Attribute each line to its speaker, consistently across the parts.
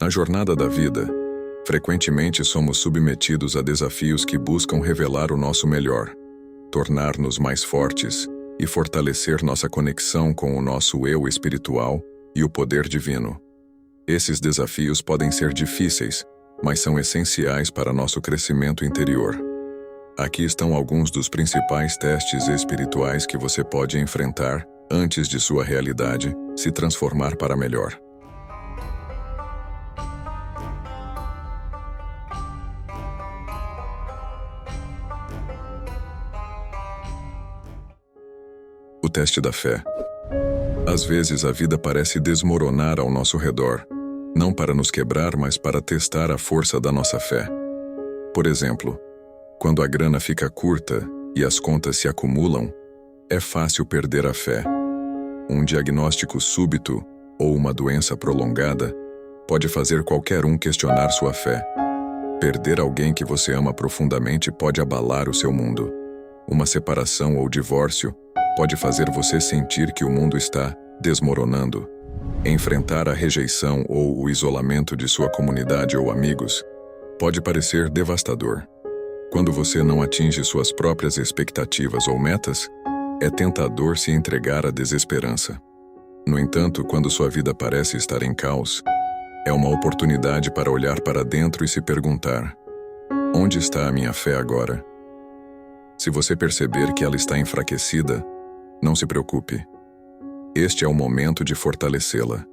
Speaker 1: Na jornada da vida, frequentemente somos submetidos a desafios que buscam revelar o nosso melhor, tornar-nos mais fortes e fortalecer nossa conexão com o nosso eu espiritual e o poder divino. Esses desafios podem ser difíceis, mas são essenciais para nosso crescimento interior. Aqui estão alguns dos principais testes espirituais que você pode enfrentar antes de sua realidade se transformar para melhor. O teste da fé. Às vezes a vida parece desmoronar ao nosso redor, não para nos quebrar, mas para testar a força da nossa fé. Por exemplo, quando a grana fica curta e as contas se acumulam, é fácil perder a fé. Um diagnóstico súbito ou uma doença prolongada pode fazer qualquer um questionar sua fé. Perder alguém que você ama profundamente pode abalar o seu mundo. Uma separação ou divórcio pode fazer você sentir que o mundo está desmoronando. Enfrentar a rejeição ou o isolamento de sua comunidade ou amigos pode parecer devastador. Quando você não atinge suas próprias expectativas ou metas, é tentador se entregar à desesperança. No entanto, quando sua vida parece estar em caos, é uma oportunidade para olhar para dentro e se perguntar: onde está a minha fé agora? Se você perceber que ela está enfraquecida, não se preocupe. Este é o momento de fortalecê-la.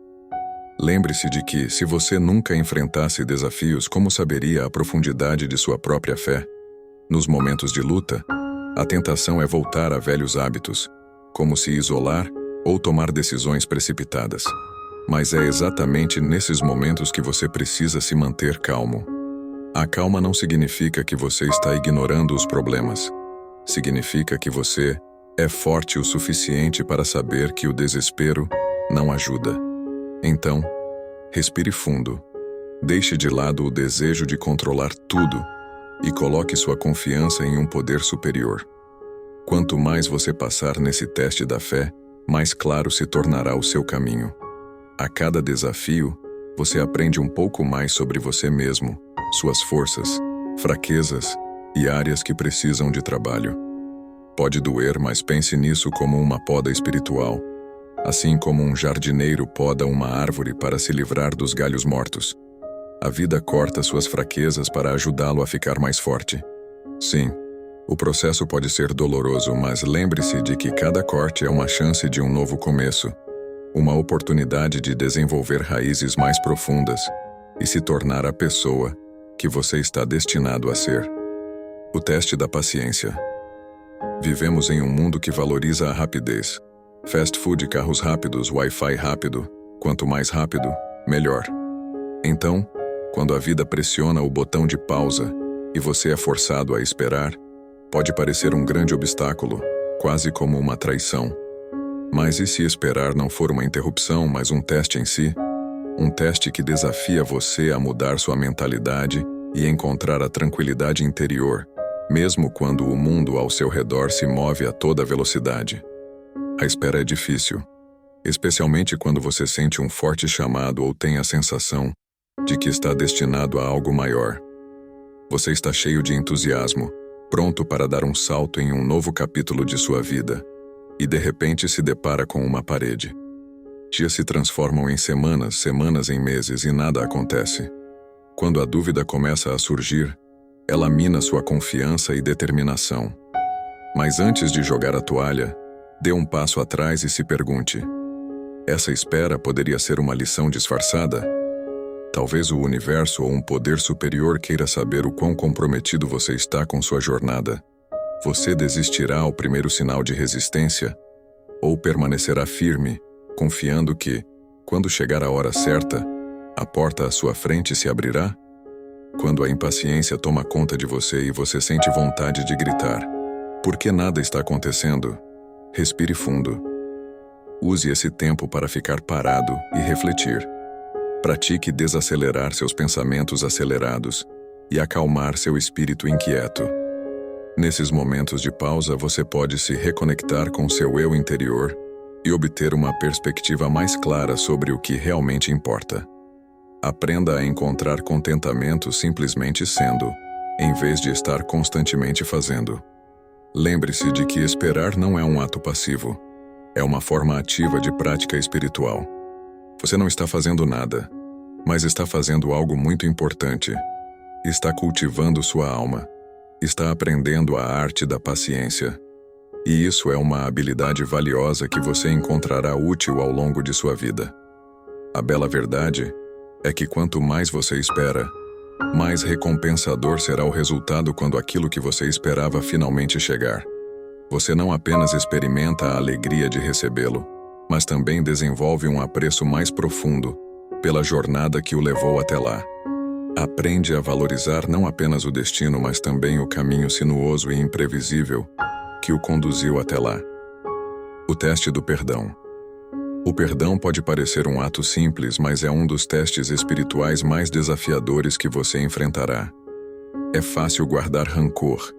Speaker 1: Lembre-se de que, se você nunca enfrentasse desafios, como saberia a profundidade de sua própria fé? Nos momentos de luta, a tentação é voltar a velhos hábitos, como se isolar ou tomar decisões precipitadas. Mas é exatamente nesses momentos que você precisa se manter calmo. A calma não significa que você está ignorando os problemas. Significa que você é forte o suficiente para saber que o desespero não ajuda. Então, respire fundo. Deixe de lado o desejo de controlar tudo e coloque sua confiança em um poder superior. Quanto mais você passar nesse teste da fé, mais claro se tornará o seu caminho. A cada desafio, você aprende um pouco mais sobre você mesmo, suas forças, fraquezas e áreas que precisam de trabalho. Pode doer, mas pense nisso como uma poda espiritual, assim como um jardineiro poda uma árvore para se livrar dos galhos mortos. A vida corta suas fraquezas para ajudá-lo a ficar mais forte. Sim, o processo pode ser doloroso, mas lembre-se de que cada corte é uma chance de um novo começo, uma oportunidade de desenvolver raízes mais profundas e se tornar a pessoa que você está destinado a ser. O teste da paciência. Vivemos em um mundo que valoriza a rapidez. Fast food, carros rápidos, Wi-Fi rápido. Quanto mais rápido, melhor. Então, quando a vida pressiona o botão de pausa e você é forçado a esperar, pode parecer um grande obstáculo, quase como uma traição. Mas e se esperar não for uma interrupção, mas um teste em si? Um teste que desafia você a mudar sua mentalidade e encontrar a tranquilidade interior, mesmo quando o mundo ao seu redor se move a toda velocidade. A espera é difícil, especialmente quando você sente um forte chamado ou tem a sensação de que está destinado a algo maior. Você está cheio de entusiasmo, pronto para dar um salto em um novo capítulo de sua vida, e de repente se depara com uma parede. Dias se transformam em semanas, semanas em meses e nada acontece. Quando a dúvida começa a surgir, ela mina sua confiança e determinação. Mas antes de jogar a toalha, dê um passo atrás e se pergunte: essa espera poderia ser uma lição disfarçada? Talvez o universo ou um poder superior queira saber o quão comprometido você está com sua jornada. Você desistirá ao primeiro sinal de resistência? Ou permanecerá firme, confiando que, quando chegar a hora certa, a porta à sua frente se abrirá? Quando a impaciência toma conta de você e você sente vontade de gritar: por que nada está acontecendo? Respire fundo. Use esse tempo para ficar parado e refletir. Pratique desacelerar seus pensamentos acelerados e acalmar seu espírito inquieto. Nesses momentos de pausa, você pode se reconectar com seu eu interior e obter uma perspectiva mais clara sobre o que realmente importa. Aprenda a encontrar contentamento simplesmente sendo, em vez de estar constantemente fazendo. Lembre-se de que esperar não é um ato passivo. É uma forma ativa de prática espiritual. Você não está fazendo nada, mas está fazendo algo muito importante. Está cultivando sua alma. Está aprendendo a arte da paciência. E isso é uma habilidade valiosa que você encontrará útil ao longo de sua vida. A bela verdade é que quanto mais você espera, mais recompensador será o resultado quando aquilo que você esperava finalmente chegar. Você não apenas experimenta a alegria de recebê-lo, mas também desenvolve um apreço mais profundo pela jornada que o levou até lá. Aprende a valorizar não apenas o destino, mas também o caminho sinuoso e imprevisível que o conduziu até lá. O teste do perdão. O perdão pode parecer um ato simples, mas é um dos testes espirituais mais desafiadores que você enfrentará. É fácil guardar rancor,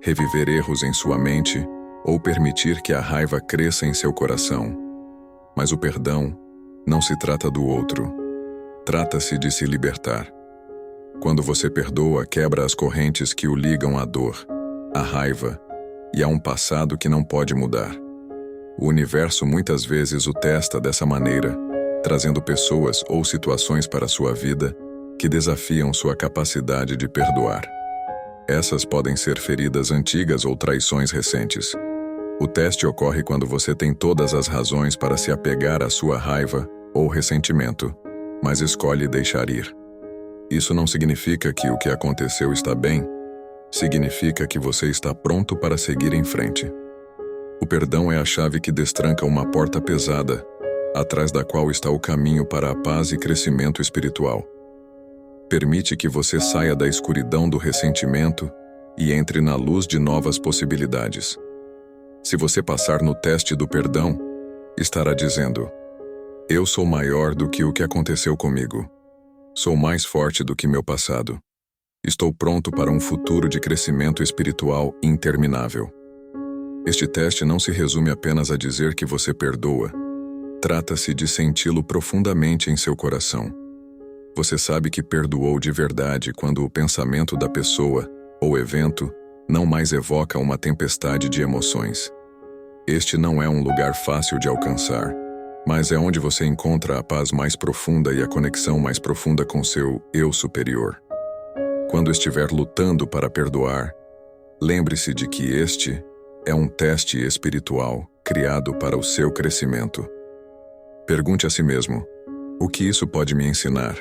Speaker 1: reviver erros em sua mente ou permitir que a raiva cresça em seu coração. Mas o perdão não se trata do outro. Trata-se de se libertar. Quando você perdoa, quebra as correntes que o ligam à dor, à raiva e a um passado que não pode mudar. O universo muitas vezes o testa dessa maneira, trazendo pessoas ou situações para sua vida que desafiam sua capacidade de perdoar. Essas podem ser feridas antigas ou traições recentes. O teste ocorre quando você tem todas as razões para se apegar à sua raiva ou ressentimento, mas escolhe deixar ir. Isso não significa que o que aconteceu está bem, significa que você está pronto para seguir em frente. O perdão é a chave que destranca uma porta pesada, atrás da qual está o caminho para a paz e crescimento espiritual. Permite que você saia da escuridão do ressentimento e entre na luz de novas possibilidades. Se você passar no teste do perdão, estará dizendo: eu sou maior do que o que aconteceu comigo. Sou mais forte do que meu passado. Estou pronto para um futuro de crescimento espiritual interminável. Este teste não se resume apenas a dizer que você perdoa. Trata-se de senti-lo profundamente em seu coração. Você sabe que perdoou de verdade quando o pensamento da pessoa ou evento não mais evoca uma tempestade de emoções. Este não é um lugar fácil de alcançar, mas é onde você encontra a paz mais profunda e a conexão mais profunda com seu eu superior. Quando estiver lutando para perdoar, lembre-se de que este é um teste espiritual criado para o seu crescimento. Pergunte a si mesmo: o que isso pode me ensinar?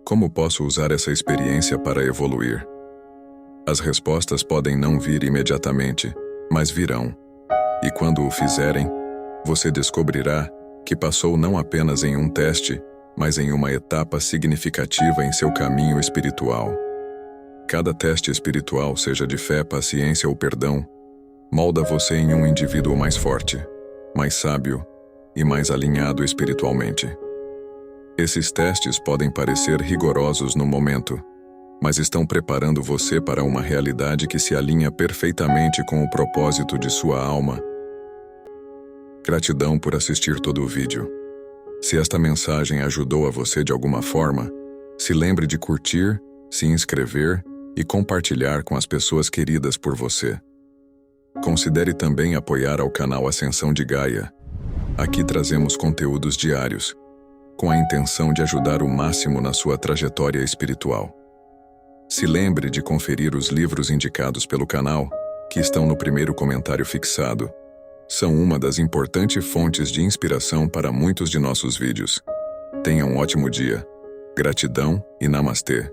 Speaker 1: Como posso usar essa experiência para evoluir? As respostas podem não vir imediatamente, mas virão. E quando o fizerem, você descobrirá que passou não apenas em um teste, mas em uma etapa significativa em seu caminho espiritual. Cada teste espiritual, seja de fé, paciência ou perdão, molda você em um indivíduo mais forte, mais sábio e mais alinhado espiritualmente. Esses testes podem parecer rigorosos no momento, mas estão preparando você para uma realidade que se alinha perfeitamente com o propósito de sua alma. Gratidão por assistir todo o vídeo. Se esta mensagem ajudou a você de alguma forma, se lembre de curtir, se inscrever e compartilhar com as pessoas queridas por você. Considere também apoiar ao canal Ascensão de Gaia. Aqui trazemos conteúdos diários, com a intenção de ajudar o máximo na sua trajetória espiritual. Se lembre de conferir os livros indicados pelo canal, que estão no primeiro comentário fixado. São uma das importantes fontes de inspiração para muitos de nossos vídeos. Tenha um ótimo dia. Gratidão e namastê.